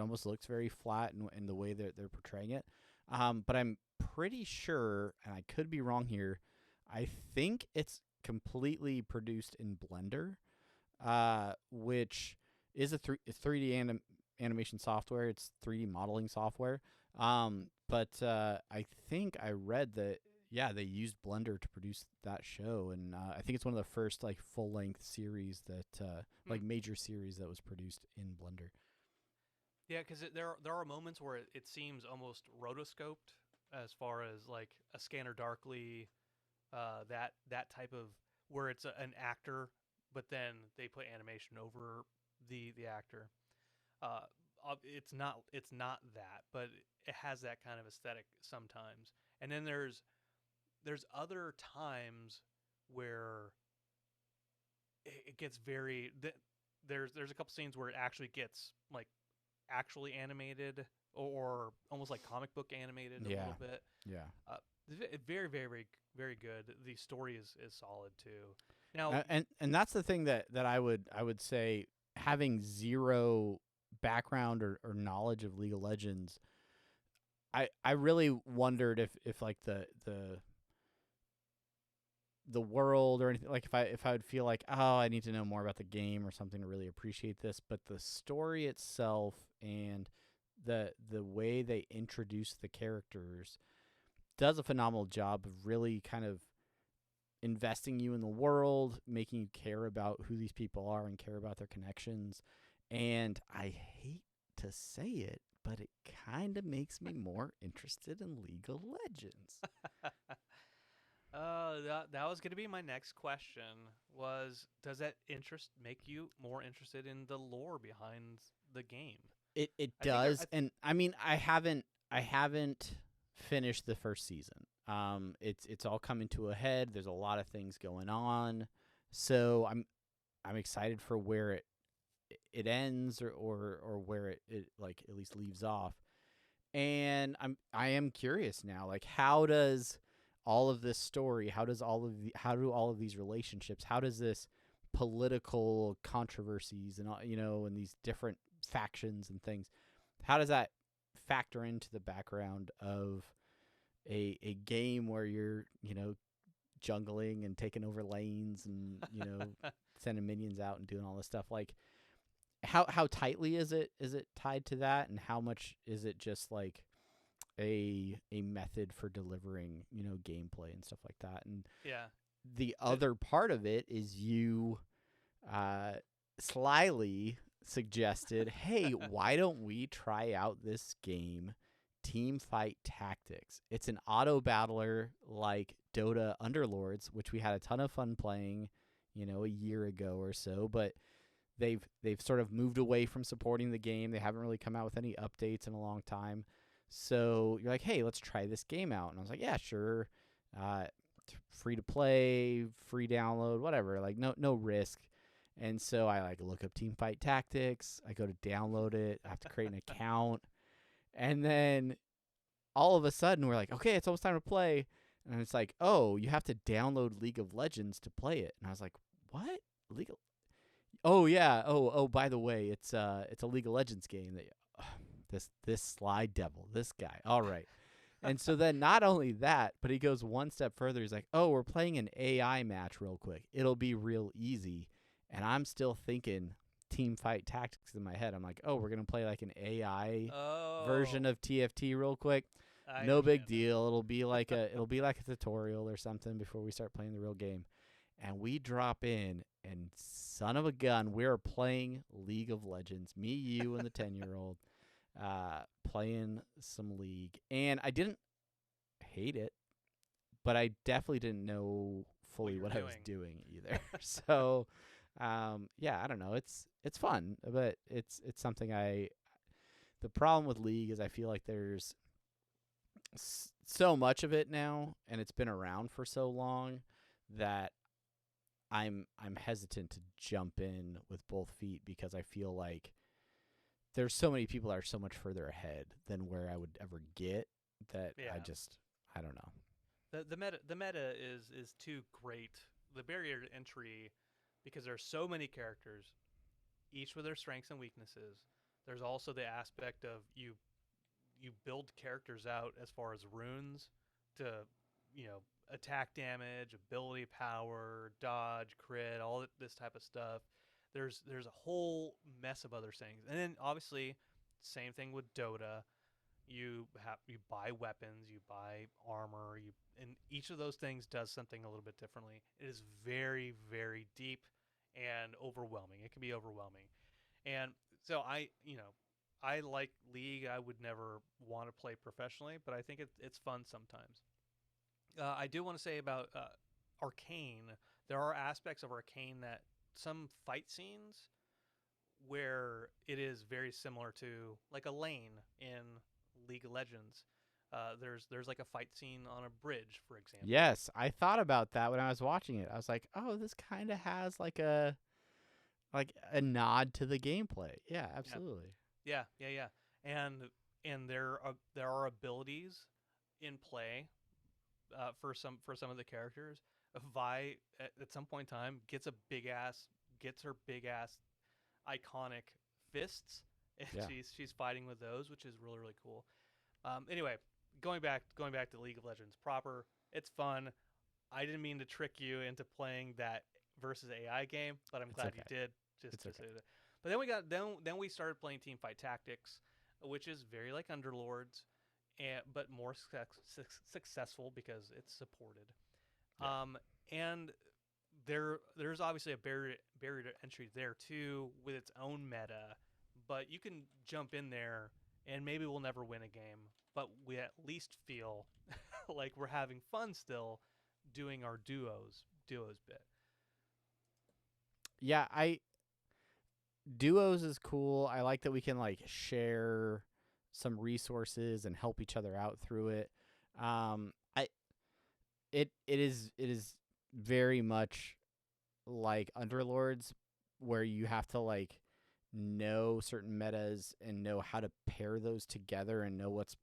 almost looks very flat in the way they're portraying it. But I'm pretty sure, and I could be wrong here, I think it's completely produced in Blender, which is a 3D animation software. It's 3D modeling software. But I think I read that, yeah, they used Blender to produce that show, and I think it's one of the first like full-length series that like major series that was produced in Blender. Yeah, because there are moments where it seems almost rotoscoped, as far as like a Scanner Darkly, that type of where it's an actor, but then they put animation over the actor. It's not that, but it has that kind of aesthetic sometimes. And then there's other times where it gets very there's a couple scenes where it actually gets like actually animated or almost like comic book animated a little bit. Yeah. Very, very, very, very good. The story is solid too. Now, and that's the thing that I would say, having zero background or knowledge of League of Legends, I really wondered if like the world or anything, like if I would feel like, oh, I need to know more about the game or something to really appreciate this. But the story itself and the way they introduce the characters does a phenomenal job of really kind of investing you in the world, making you care about who these people are and care about their connections. And I hate to say it, but it kind of makes me more interested in League of Legends. That was going to be my next question. Does that interest make you more interested in the lore behind the game? It does, and I mean, I haven't finished the first season. It's all coming to a head. There's a lot of things going on, so I'm excited for where it ends or where it like at least leaves off. And I am curious now, like, how does all of this story, how do all of these relationships, how does this political controversies and and these different factions and things, how does that factor into the background of a game where you're jungling and taking over lanes and sending minions out and doing all this stuff? Like, how tightly is it tied to that, and how much is it just like a method for delivering gameplay and stuff like that? And yeah, the other part of it is you slyly suggested, hey, why don't we try out this game, Teamfight Tactics? It's an auto battler like Dota Underlords, which we had a ton of fun playing a year ago or so, but they've sort of moved away from supporting the game. They haven't really come out with any updates in a long time. So you're like, hey, let's try this game out. And I was like, yeah, sure. Free to play, free download, whatever. Like no risk. And so I like look up Teamfight Tactics. I go to download it. I have to create an account. And then all of a sudden we're like, okay, it's almost time to play. And it's like, oh, you have to download League of Legends to play it. And I was like, what? Oh yeah. Oh, by the way, it's a League of Legends game that this Sly Devil, this guy. All right. And so then not only that, but he goes one step further. He's like, oh, we're playing an AI match real quick. It'll be real easy. And I'm still thinking Teamfight Tactics in my head. I'm like, oh, we're going to play like an AI version of TFT real quick. I No big understand that. deal. It'll be like a tutorial or something before we start playing the real game. And we drop in, and son of a gun, we're playing League of Legends. Me, you, and the 10-year-old playing some League. And I didn't hate it, but I definitely didn't know fully you're what I was doing. doing either. So, yeah, I don't know. It's fun, but it's something the problem with League is I feel like there's so much of it now, and it's been around for so long that I'm hesitant to jump in with both feet because I feel like there's so many people that are so much further ahead than where I would ever get that Yeah. I don't know. The meta is too great. The barrier to entry, because there are so many characters, each with their strengths and weaknesses. There's also the aspect of you build characters out as far as runes to, attack damage, ability power, dodge, crit, all this type of stuff. There's a whole mess of other things, and then obviously, same thing with Dota. You buy weapons, you buy armor, and each of those things does something a little bit differently. It is very, very deep and overwhelming. It can be overwhelming, and so I like League. I would never want to play professionally, but I think it's fun sometimes. I do want to say about Arcane. There are aspects of Arcane that some fight scenes where it is very similar to like a lane in League of Legends. There's like a fight scene on a bridge, for example. Yes, I thought about that when I was watching it. I was like, "Oh, this kind of has like a nod to the gameplay." Yeah, absolutely. Yeah. And there are abilities in play for some of the characters. Vi at some point in time gets her big ass iconic fists, and Yeah. she's fighting with those, which is really, really cool. Anyway, going back to League of Legends proper, it's fun. I didn't mean to trick you into playing that versus AI game, but I'm glad you did. Just to say that. But then we started playing Teamfight Tactics, which is very like Underlords, but more successful because it's supported. Yeah. And there's obviously a barrier to entry there too, with its own meta. But you can jump in there, and maybe we'll never win a game, but we at least feel like we're having fun still doing our duos bit. Yeah, duos is cool. I like that we can like share some resources and help each other out through it. I it is very much like Underlords, where you have to like know certain metas and know how to pair those together and know what's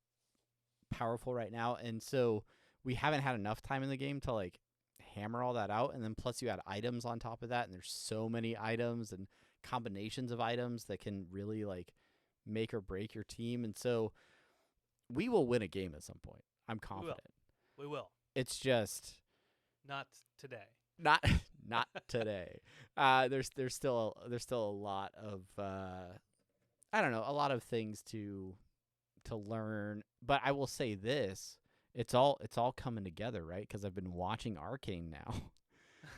powerful right now. And so we haven't had enough time in the game to like hammer all that out. And then plus you add items on top of that, and there's so many items and combinations of items that can really like make or break your team. And so we will win a game at some point. I'm confident. We will. It's just not today. Not today. There's still a lot of I don't know, a lot of things to learn. But I will say this: it's all coming together, right? Because I've been watching Arcane now,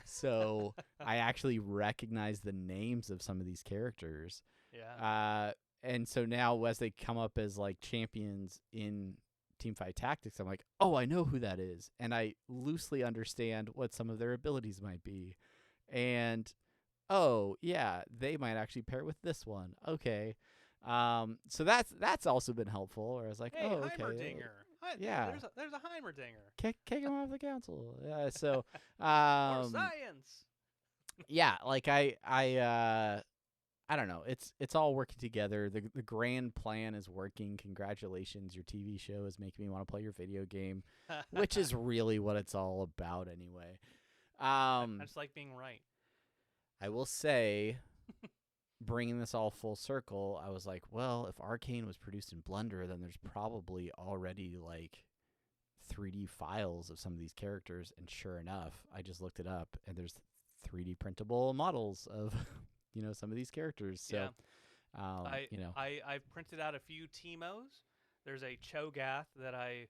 so I actually recognize the names of some of these characters. Yeah. And so now as they come up as like champions in Teamfight Tactics, I'm like, oh, I know who that is, and I loosely understand what some of their abilities might be, and oh yeah, they might actually pair with this one. Okay, so that's also been helpful. Where I was like, hey, oh, okay, Heimerdinger. Yeah, there's a Heimerdinger. kick him off the council. Yeah, so More science. yeah, like I don't know. It's all working together. The grand plan is working. Congratulations, your TV show is making me want to play your video game, which is really what it's all about anyway. I just like being right. I will say, bringing this all full circle, I was like, well, if Arcane was produced in Blender, then there's probably already like 3D files of some of these characters. And sure enough, I just looked it up, and there's 3D printable models of some of these characters. So, yeah. I've printed out a few Teemos there's a Cho'Gath that I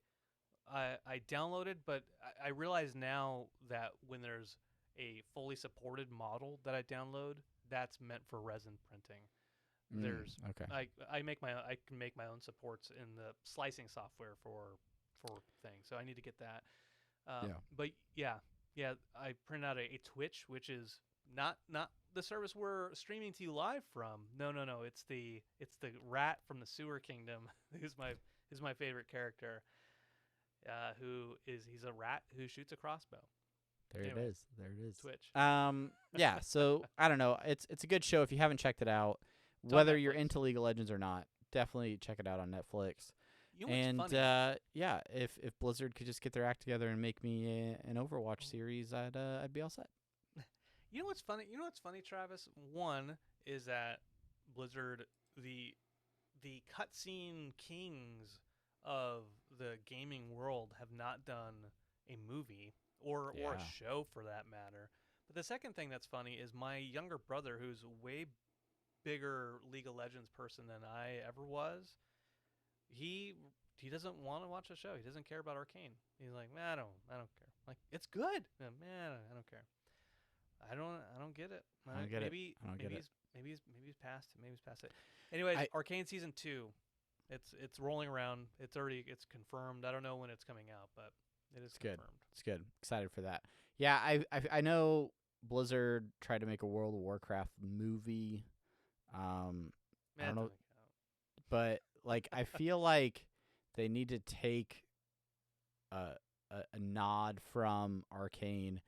downloaded, but I realize now that when there's a fully supported model that I download, that's meant for resin printing. There's okay. I can make my own supports in the slicing software for things, so I need to get that. Yeah. But yeah, I printed out a Twitch, which is not the service we're streaming to you live from. No, it's the rat from the Sewer Kingdom, who's my favorite character. He's a rat who shoots a crossbow. There Anyway, it is. There it is. Twitch. Yeah. So I don't know. It's a good show if you haven't checked it out. It's on Whether you're Netflix. into League of Legends or not, definitely check it out on Netflix. You know what's And funny? yeah, if Blizzard could just get their act together and make me an Overwatch series, I'd be all set. You know what's funny? You know what's funny, Travis? One is that Blizzard, the cutscene kings of the gaming world, have not done a movie or Yeah. a show for that matter. But the second thing that's funny is my younger brother, who's way bigger League of Legends person than I ever was. He doesn't want to watch the show. He doesn't care about Arcane. He's like, man, I don't care. Like, it's good. Man, I don't care. I don't get it. I don't get it. Maybe I don't get it. maybe he's past it. Maybe he's past it. Anyways, Arcane Season 2. It's rolling around. It's confirmed. I don't know when it's coming out, but it is Good. confirmed. It's good. Excited for that. Yeah, I know Blizzard tried to make a World of Warcraft movie. I Man, don't it know, doesn't count. but like I feel like they need to take a nod from Arcane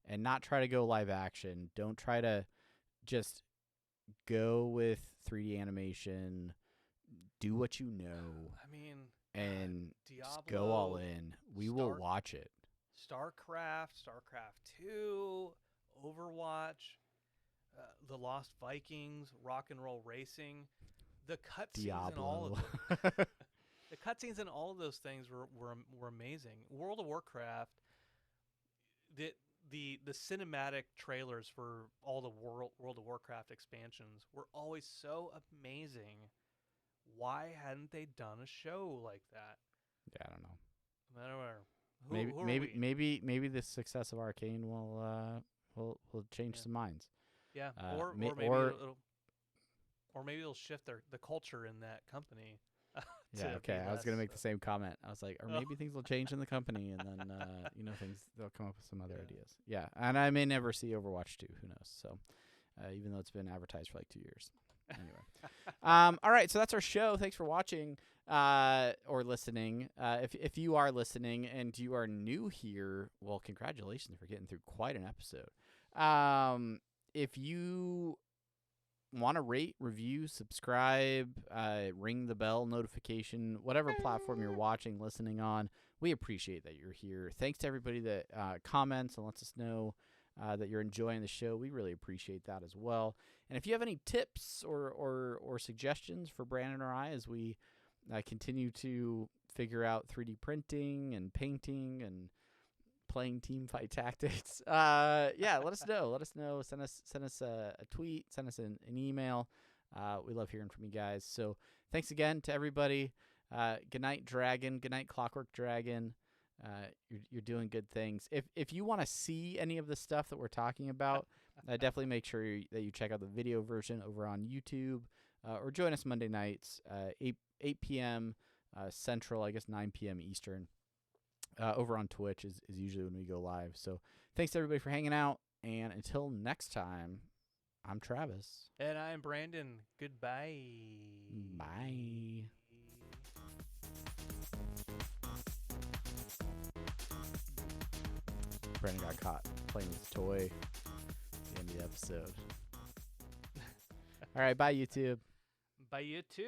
and not try to go live action. Don't try to just go with 3D animation. Do what you know I mean, and Diablo, just go all in. We will watch it. StarCraft 2, Overwatch, The Lost Vikings, Rock and Roll Racing, the cutscenes in all of Diablo. them. The cutscenes in all of those things were amazing. World of Warcraft, the cinematic trailers for all the World of Warcraft expansions were always so amazing. Why hadn't they done a show like that? Yeah, I don't know. No matter who are we? Maybe the success of Arcane will change some minds. Yeah, or or maybe it'll shift the culture in that company. Yeah, okay. I was gonna make the same comment. I was like, or maybe things will change in the company, and then they'll come up with some other ideas. Yeah, and I may never see Overwatch 2. Who knows? So, even though it's been advertised for like 2 years. Anyway, all right. So that's our show. Thanks for watching or listening. If you are listening and you are new here, well, congratulations for getting through quite an episode. If you want to rate, review, subscribe, ring the bell notification, whatever platform you're watching, listening on, we appreciate that you're here. Thanks to everybody that comments and lets us know that you're enjoying the show. We really appreciate that as well. And if you have any tips or suggestions for Brandon or I as we continue to figure out 3D printing and painting and playing team fight tactics, let us know. Let us know. Send us a tweet. Send us an email. We love hearing from you guys. So thanks again to everybody. Good night, Dragon. Good night, Clockwork Dragon. You're doing good things. If you want to see any of the stuff that we're talking about, definitely make sure that you check out the video version over on YouTube, or join us Monday nights, 8 p.m. Central, I guess 9 p.m. Eastern. Over on Twitch is usually when we go live. So thanks to everybody for hanging out. And until next time, I'm Travis. And I'm Brandon. Goodbye. Bye. Brandon got caught playing with his toy at the end of the episode. All right, bye, YouTube. Bye, you too.